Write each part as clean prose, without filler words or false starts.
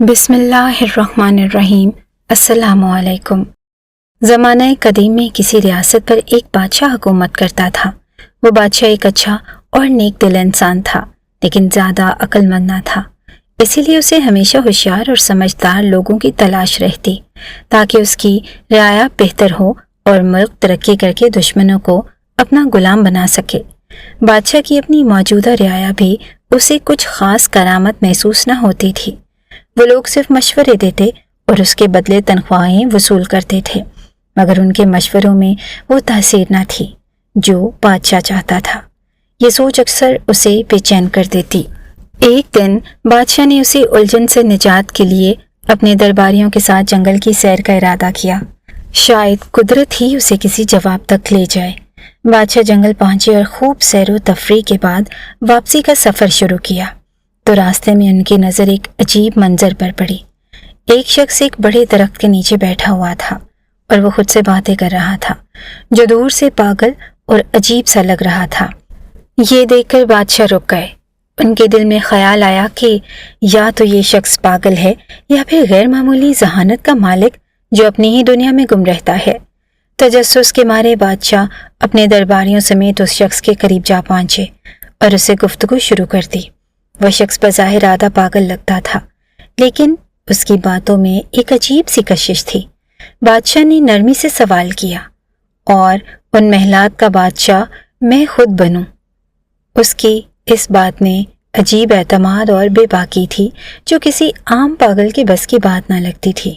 بسم اللہ الرحمن الرحیم۔ السلام علیکم۔ زمانہ قدیم میں کسی ریاست پر ایک بادشاہ حکومت کرتا تھا۔ وہ بادشاہ ایک اچھا اور نیک دل انسان تھا، لیکن زیادہ عقل مند نہ تھا۔ اسی لیے اسے ہمیشہ ہوشیار اور سمجھدار لوگوں کی تلاش رہتی تاکہ اس کی رعایا بہتر ہو اور ملک ترقی کر کے دشمنوں کو اپنا غلام بنا سکے۔ بادشاہ کی اپنی موجودہ رعایا بھی اسے کچھ خاص کرامت محسوس نہ ہوتی تھی۔ وہ لوگ صرف مشورے دیتے اور اس کے بدلے تنخواہیں وصول کرتے تھے، مگر ان کے مشوروں میں وہ تاثیر نہ تھی جو بادشاہ چاہتا تھا۔ یہ سوچ اکثر اسے بے چین کر دیتی۔ ایک دن بادشاہ نے اسے الجھن سے نجات کے لیے اپنے درباریوں کے ساتھ جنگل کی سیر کا ارادہ کیا۔ شاید قدرت ہی اسے کسی جواب تک لے جائے۔ بادشاہ جنگل پہنچے اور خوب سیر و تفریح کے بعد واپسی کا سفر شروع کیا تو راستے میں ان کی نظر ایک عجیب منظر پر پڑی۔ ایک شخص ایک بڑے درخت کے نیچے بیٹھا ہوا تھا اور وہ خود سے باتیں کر رہا تھا، جو دور سے پاگل اور عجیب سا لگ رہا تھا۔ یہ دیکھ کر بادشاہ رک گئے۔ ان کے دل میں خیال آیا کہ یا تو یہ شخص پاگل ہے یا پھر غیر معمولی ذہانت کا مالک جو اپنی ہی دنیا میں گم رہتا ہے۔ تجسس کے مارے بادشاہ اپنے درباریوں سمیت اس شخص کے قریب جا پہنچے اور اسے گفتگو شروع کر دی۔ وہ شخص بظاہر آدھا پاگل لگتا تھا، لیکن اس کی باتوں میں ایک عجیب سی کشش تھی۔ بادشاہ نے نرمی سے سوال کیا، اور ان محلات کا بادشاہ میں خود بنوں؟ اس کی اس بات میں عجیب اعتماد اور بے باکی تھی جو کسی عام پاگل کے بس کی بات نہ لگتی تھی۔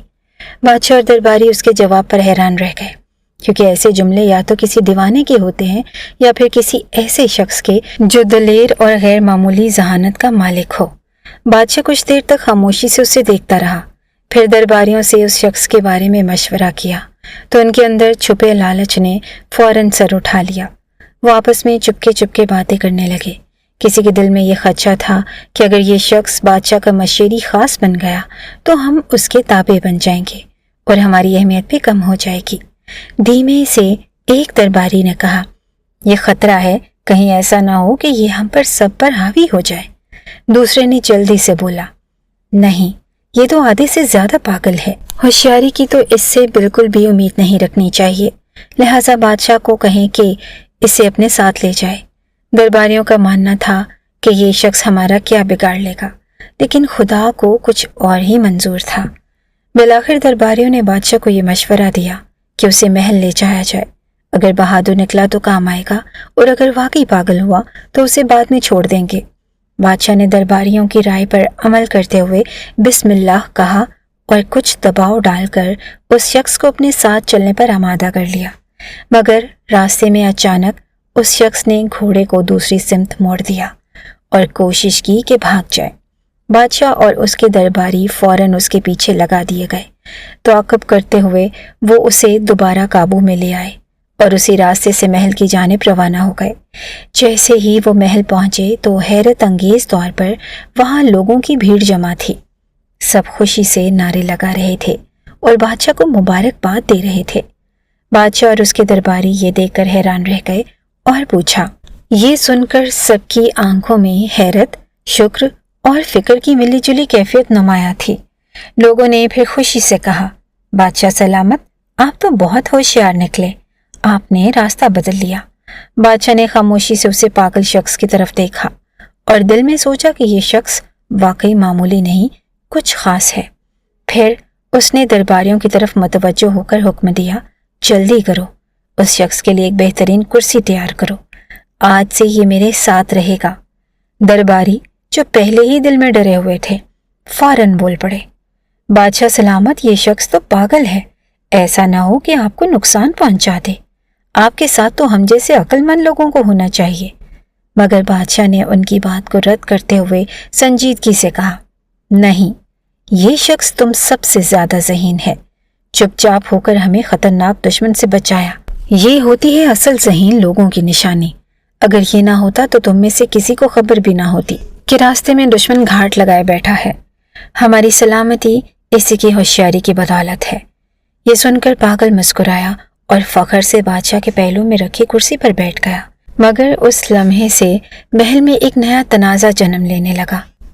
بادشاہ اور درباری اس کے جواب پر حیران رہ گئے، کیونکہ ایسے جملے یا تو کسی دیوانے کے ہوتے ہیں یا پھر کسی ایسے شخص کے جو دلیر اور غیر معمولی ذہانت کا مالک ہو۔ بادشاہ کچھ دیر تک خاموشی سے اسے دیکھتا رہا، پھر درباریوں سے اس شخص کے بارے میں مشورہ کیا تو ان کے اندر چھپے لالچ نے فوراً سر اٹھا لیا۔ وہ آپس میں چپکے چپکے باتیں کرنے لگے۔ کسی کے دل میں یہ خدشہ تھا کہ اگر یہ شخص بادشاہ کا مشیری خاص بن گیا تو ہم اس کے تابع بن جائیں گے اور ہماری اہمیت بھی کم ہو جائے گی۔ دھیمے سے ایک درباری نے کہا، یہ خطرہ ہے کہیں ایسا نہ ہو کہ یہ ہم پر سب پر حاوی ہو جائے۔ دوسرے نے جلدی سے بولا، نہیں، یہ تو آدھے سے زیادہ پاگل ہے، ہوشیاری کی تو اس سے بالکل بھی امید نہیں رکھنی چاہیے، لہٰذا بادشاہ کو کہیں کہ اسے اپنے ساتھ لے جائے۔ درباریوں کا ماننا تھا کہ یہ شخص ہمارا کیا بگاڑ لے گا، لیکن خدا کو کچھ اور ہی منظور تھا۔ بالآخر درباریوں نے بادشاہ کو یہ مشورہ دیا کہ اسے محل لے جایا جائے۔ اگر بہادر نکلا تو کام آئے گا اور اگر واقعی پاگل ہوا تو اسے بعد میں چھوڑ دیں گے۔ بادشاہ نے درباریوں کی رائے پر عمل کرتے ہوئے بسم اللہ کہا اور کچھ دباؤ ڈال کر اس شخص کو اپنے ساتھ چلنے پر آمادہ کر لیا، مگر راستے میں اچانک اس شخص نے گھوڑے کو دوسری سمت موڑ دیا اور کوشش کی کہ بھاگ جائے۔ بادشاہ اور اس کے درباری فوراً اس کے پیچھے لگا دیے گئے۔ تعاقب کرتے ہوئے وہ اسے دوبارہ قابو میں لے آئے اور اسی راستے سے محل کی جانب روانہ ہو گئے۔ جیسے ہی وہ محل پہنچے تو حیرت انگیز طور پر وہاں لوگوں کی بھیڑ جمع تھی۔ سب خوشی سے نعرے لگا رہے تھے اور بادشاہ کو مبارکباد دے رہے تھے۔ بادشاہ اور اس کے درباری یہ دیکھ کر حیران رہ گئے اور پوچھا۔ یہ سن کر سب کی آنکھوں میں حیرت، شکر اور فکر کی ملی جلی کیفیت نمایاں تھی۔ لوگوں نے پھر خوشی سے کہا، بادشاہ سلامت، آپ تو بہت ہوشیار نکلے، آپ نے راستہ بدل لیا۔ بادشاہ نے خاموشی سے اسے پاگل شخص کی طرف دیکھا اور دل میں سوچا کہ یہ شخص واقعی معمولی نہیں، کچھ خاص ہے۔ پھر اس نے درباریوں کی طرف متوجہ ہو کر حکم دیا، جلدی کرو، اس شخص کے لیے ایک بہترین کرسی تیار کرو، آج سے یہ میرے ساتھ رہے گا۔ درباری جو پہلے ہی دل میں ڈرے ہوئے تھے فوراً بول پڑے، بادشاہ سلامت، یہ شخص تو پاگل ہے، ایسا نہ ہو کہ آپ کو نقصان پہنچا دے، آپ کے ساتھ تو ہم جیسے عقل مند لوگوں کو ہونا چاہیے۔ مگر بادشاہ نے ان کی بات کو رد کرتے ہوئے سنجیدگی سے کہا، نہیں، یہ شخص تم سب سے زیادہ ذہین ہے، چپ چاپ ہو کر ہمیں خطرناک دشمن سے بچایا۔ یہ ہوتی ہے اصل ذہین لوگوں کی نشانی۔ اگر یہ نہ ہوتا تو تم میں سے کسی کو خبر بھی نہ ہوتی کہ راستے میں دشمن گھاٹ لگائے بیٹھا ہے۔ ہماری سلامتی اسی کی ہوشیاری کی بدولت ہے۔ یہ سن کر پاگل مسکرایا اور فخر سے بادشاہ کے پہلو میں رکھی کرسی پر بیٹھ گیا، مگر اس لمحے سے محل میں ایک نیا تنازع جنم لینے لگا۔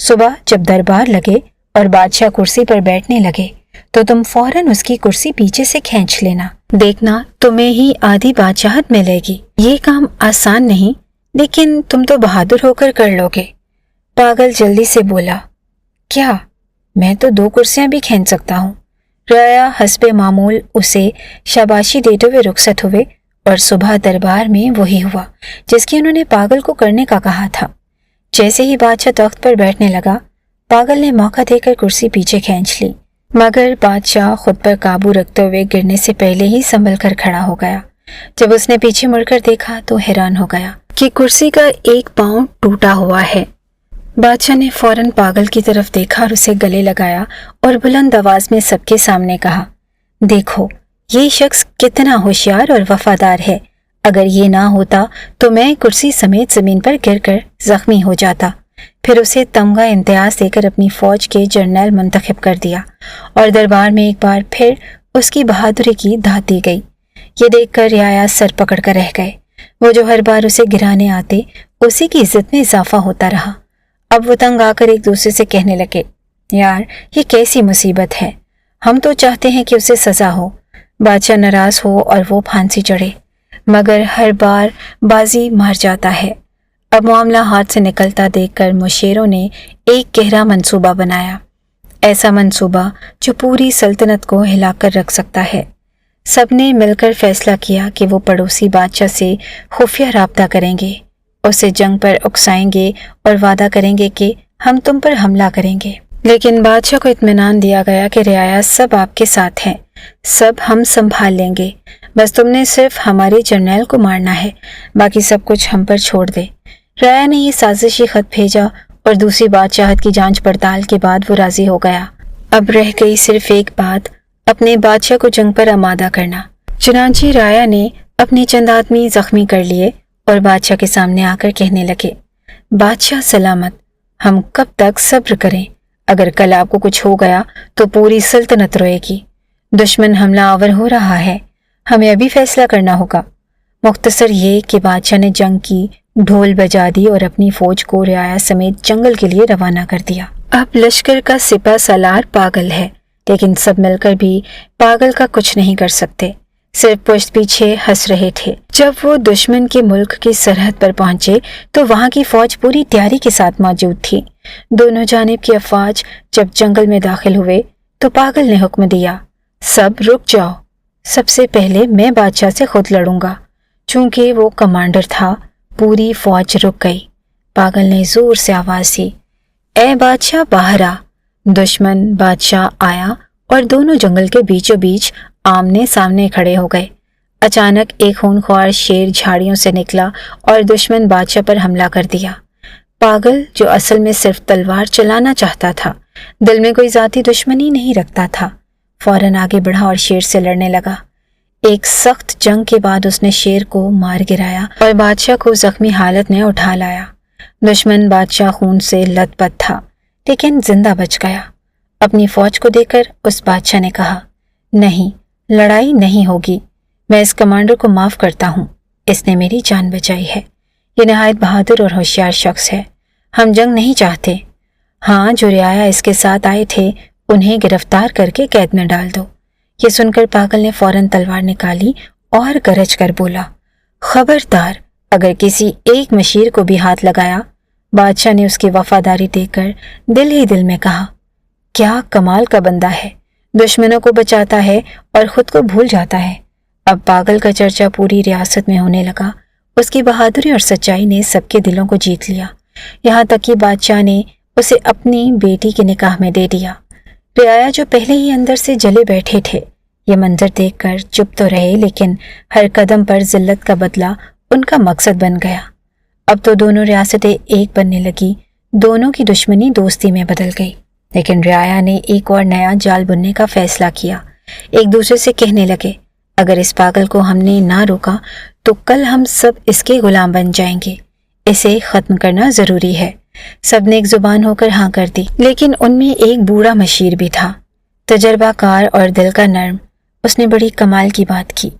صبح جب دربار لگے اور بادشاہ کرسی پر بیٹھنے لگے تو تم فوراً اس کی کرسی پیچھے سے کھینچ لینا، دیکھنا تمہیں ہی آدھی بادشاہت ملے گی۔ یہ کام آسان نہیں، لیکن تم تو بہادر ہو کر لو گے۔ پاگل جلدی سے بولا، کیا میں تو 2 کرسیاں بھی کھینچ سکتا ہوں۔ رعایا حسب معمول اسے شاباشی دیتے ہوئے رخصت ہوئے اور صبح دربار میں وہی ہوا جس کی انہوں نے پاگل کو کرنے کا کہا تھا۔ جیسے ہی بادشاہ تخت پر بیٹھنے لگا، پاگل نے موقع دے کر کرسی پیچھے کھینچ لی، مگر بادشاہ خود پر قابو رکھتے ہوئے گرنے سے پہلے ہی سنبھل کر کھڑا ہو گیا۔ جب اس نے پیچھے مڑ کر دیکھا تو حیران ہو گیا کہ کرسی کا ایک پاؤں ٹوٹا ہوا ہے۔ بادشاہ نے فوراً پاگل کی طرف دیکھا اور اسے گلے لگایا اور بلند آواز میں سب کے سامنے کہا، دیکھو یہ شخص کتنا ہوشیار اور وفادار ہے، اگر یہ نہ ہوتا تو میں کرسی سمیت زمین پر گر کر زخمی ہو جاتا۔ پھر اسے تمغہ امتیاز دے کر اپنی فوج کے جرنیل منتخب کر دیا اور دربار میں ایک بار پھر اس کی بہادری کی داد دی گئی۔ یہ دیکھ کر رعایا سر پکڑ کر رہ گئے۔ وہ جو ہر بار اسے گرانے آتے اسی کی عزت میں اضافہ ہوتا رہا۔ اب وہ تنگ آ کر ایک دوسرے سے کہنے لگے، یار یہ کیسی مصیبت ہے، ہم تو چاہتے ہیں کہ اسے سزا ہو، بادشاہ ناراض ہو اور وہ پھانسی چڑھے، مگر ہر بار بازی مار جاتا ہے۔ اب معاملہ ہاتھ سے نکلتا دیکھ کر مشیروں نے ایک گہرا منصوبہ بنایا، ایسا منصوبہ جو پوری سلطنت کو ہلا کر رکھ سکتا ہے۔ سب نے مل کر فیصلہ کیا کہ وہ پڑوسی بادشاہ سے خفیہ رابطہ کریں گے، اسے جنگ پر اکسائیں گے اور وعدہ کریں گے کہ ہم تم پر حملہ کریں گے۔ لیکن بادشاہ کو اطمینان دیا گیا کہ رعایا سب آپ کے ساتھ ہیں، سب ہم سنبھال لیں گے، بس تم نے صرف ہمارے جرنیل کو مارنا ہے، باقی سب کچھ ہم پر چھوڑ دے۔ رعایا نے یہ سازشی خط بھیجا اور دوسری بادشاہت کی جانچ پڑتال کے بعد وہ راضی ہو گیا۔ اب رہ گئی صرف ایک بات، اپنے بادشاہ کو جنگ پر آمادہ کرنا۔ چنانچہ رعایا نے اپنے چند آدمی زخمی کر لیے اور بادشاہ کے سامنے آ کر کہنے لگے، بادشاہ سلامت، ہم کب تک صبر کریں؟ اگر کل آپ کو کچھ ہو گیا تو پوری سلطنت روئے گی۔ دشمن حملہ آور ہو رہا ہے، ہمیں ابھی فیصلہ کرنا ہوگا۔ مختصر یہ کہ بادشاہ نے جنگ کی ڈھول بجا دی اور اپنی فوج کو رعایا سمیت جنگل کے لیے روانہ کر دیا۔ اب لشکر کا سپہ سالار پاگل ہے، لیکن سب مل کر بھی پاگل کا کچھ نہیں کر سکتے، صرف پشت پیچھے ہنس رہے تھے۔ جب وہ دشمن کے ملک کی سرحد پر پہنچے تو وہاں کی فوج پوری تیاری کے ساتھ موجود تھی۔ دونوں جانب کی افواج جب جنگل میں داخل ہوئے تو پاگل نے حکم دیا، سب رک جاؤ، سب سے پہلے میں بادشاہ سے خود لڑوں گا۔ چونکہ وہ کمانڈر تھا، پوری فوج رک گئی۔ پاگل نے زور سے آواز دی، اے بادشاہ باہر آ۔ دشمن بادشاہ آیا اور دونوں جنگل کے بیچوں بیچ آمنے سامنے کھڑے ہو گئے۔ اچانک ایک خونخوار شیر جھاڑیوں سے نکلا اور دشمن بادشاہ پر حملہ کر دیا۔ پاگل جو اصل میں صرف تلوار چلانا چاہتا تھا، دل میں کوئی ذاتی دشمنی نہیں رکھتا تھا، فوراً آگے بڑھا اور شیر سے لڑنے لگا۔ ایک سخت جنگ کے بعد اس نے شیر کو مار گرایا اور بادشاہ کو زخمی حالت میں اٹھا لایا۔ دشمن بادشاہ خون سے لت پت تھا، لیکن زندہ بچ گیا۔ اپنی فوج کو دیکھ کر اس بادشاہ نے کہا، نہیں، لڑائی نہیں ہوگی، میں اس کمانڈر کو معاف کرتا ہوں، اس نے میری جان بچائی ہے، یہ نہایت بہادر اور ہوشیار شخص ہے، ہم جنگ نہیں چاہتے۔ ہاں، جو رعایا اس کے ساتھ آئے تھے انہیں گرفتار کر کے قید میں ڈال دو۔ یہ سن کر پاگل نے فوراً تلوار نکالی اور گرج کر بولا، خبردار، اگر کسی ایک مشیر کو بھی ہاتھ لگایا۔ بادشاہ نے اس کی وفاداری دیکھ کر دل ہی دل میں کہا، کیا کمال کا بندہ ہے، دشمنوں کو بچاتا ہے اور خود کو بھول جاتا ہے۔ اب پاگل کا چرچا پوری ریاست میں ہونے لگا، اس کی بہادری اور سچائی نے سب کے دلوں کو جیت لیا، یہاں تک کہ بادشاہ نے اسے اپنی بیٹی کے نکاح میں دے دیا۔ رعایا جو پہلے ہی اندر سے جلے بیٹھے تھے، یہ منظر دیکھ کر چپ تو رہے، لیکن ہر قدم پر ذلت کا بدلہ ان کا مقصد بن گیا۔ اب تو دونوں ریاستیں ایک بننے لگی، دونوں کی دشمنی دوستی میں بدل گئی۔ لیکن رعایا نے ایک اور نیا جال بننے کا فیصلہ کیا۔ ایک دوسرے سے کہنے لگے، اگر اس پاگل کو ہم نے نہ روکا تو کل ہم سب اس کے غلام بن جائیں گے، اسے ختم کرنا ضروری ہے۔ سب نے ایک زبان ہو کر ہاں کر دی، لیکن ان میں ایک بوڑھا مشیر بھی تھا، تجربہ کار اور دل کا نرم۔ اس نے بڑی کمال کی بات کی۔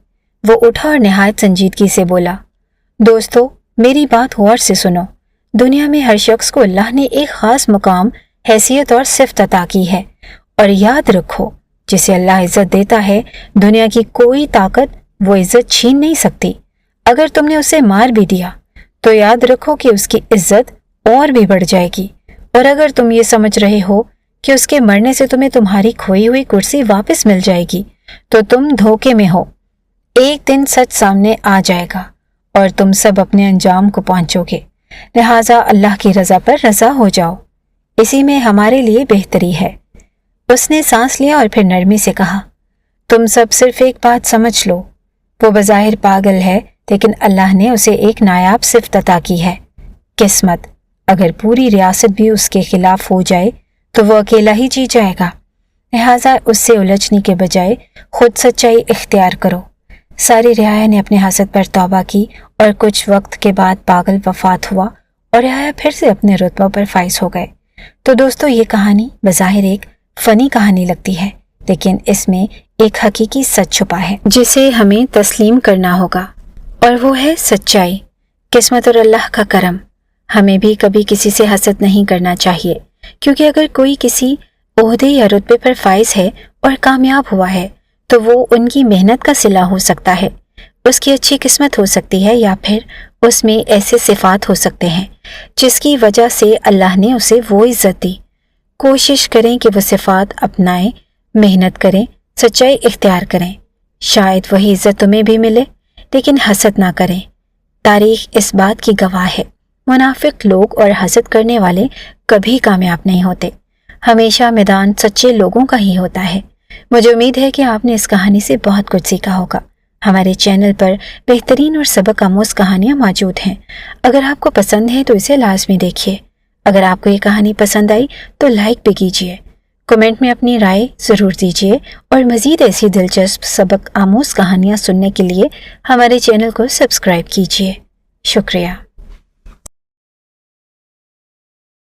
وہ اٹھا اور نہایت سنجیدگی سے بولا، دوستو، میری بات غور سے سنو۔ دنیا میں ہر شخص کو اللہ نے ایک خاص مقام، حیثیت اور صفت عطا کی ہے، اور یاد رکھو جسے اللہ عزت دیتا ہے دنیا کی کوئی طاقت وہ عزت چھین نہیں سکتی۔ اگر تم نے اسے مار بھی دیا تو یاد رکھو کہ اس کی عزت اور بھی بڑھ جائے گی، اور اگر تم یہ سمجھ رہے ہو کہ اس کے مرنے سے تمہیں تمہاری کھوئی ہوئی کرسی واپس مل جائے گی تو تم دھوکے میں ہو۔ ایک دن سچ سامنے آ جائے گا اور تم سب اپنے انجام کو پہنچو گے، لہٰذا اللہ کی رضا پر رضا ہو جاؤ، اسی میں ہمارے لیے بہتری ہے۔ اس نے سانس لیا اور پھر نرمی سے کہا، تم سب صرف ایک بات سمجھ لو، وہ بظاہر پاگل ہے لیکن اللہ نے اسے ایک نایاب صفت عطا کی ہے، قسمت۔ اگر پوری ریاست بھی اس کے خلاف ہو جائے تو وہ اکیلا ہی جی جائے گا، لہٰذا اس سے الجھنے کے بجائے خود سچائی اختیار کرو۔ ساری رعایا نے اپنے حسد پر توبہ کی اور کچھ وقت کے بعد پاگل وفات ہوا اور رعایا پھر سے اپنے رتبہ پر فائز ہو گئے۔ تو دوستو، یہ کہانی بظاہر ایک فنی کہانی لگتی ہے، لیکن اس میں ایک حقیقی سچ چھپا ہے جسے ہمیں تسلیم کرنا ہوگا، اور وہ ہے سچائی، قسمت اور اللہ کا کرم۔ ہمیں بھی کبھی کسی سے حسد نہیں کرنا چاہیے، کیونکہ اگر کوئی کسی عہدے یا رتبے پر فائز ہے اور کامیاب ہوا ہے تو وہ ان کی محنت کا صلہ ہو سکتا ہے، اس کی اچھی قسمت ہو سکتی ہے، یا پھر اس میں ایسے صفات ہو سکتے ہیں جس کی وجہ سے اللہ نے اسے وہ عزت دی۔ کوشش کریں کہ وہ صفات اپنائیں، محنت کریں، سچائی اختیار کریں، شاید وہی عزت تمہیں بھی ملے، لیکن حسد نہ کریں۔ تاریخ اس بات کی گواہ ہے، منافق لوگ اور حسد کرنے والے کبھی کامیاب نہیں ہوتے، ہمیشہ میدان سچے لوگوں کا ہی ہوتا ہے۔ مجھے امید ہے کہ آپ نے اس کہانی سے بہت کچھ سیکھا ہوگا۔ ہمارے چینل پر بہترین اور سبق آموز کہانیاں موجود ہیں، اگر آپ کو پسند ہے تو اسے لازمی دیکھیے۔ اگر آپ کو یہ کہانی پسند آئی تو لائک بھی کیجیے، کمنٹ میں اپنی رائے ضرور دیجیے، اور مزید ایسی دلچسپ سبق آموز کہانیاں سننے کے لیے ہمارے چینل کو سبسکرائب کیجیے۔ شکریہ۔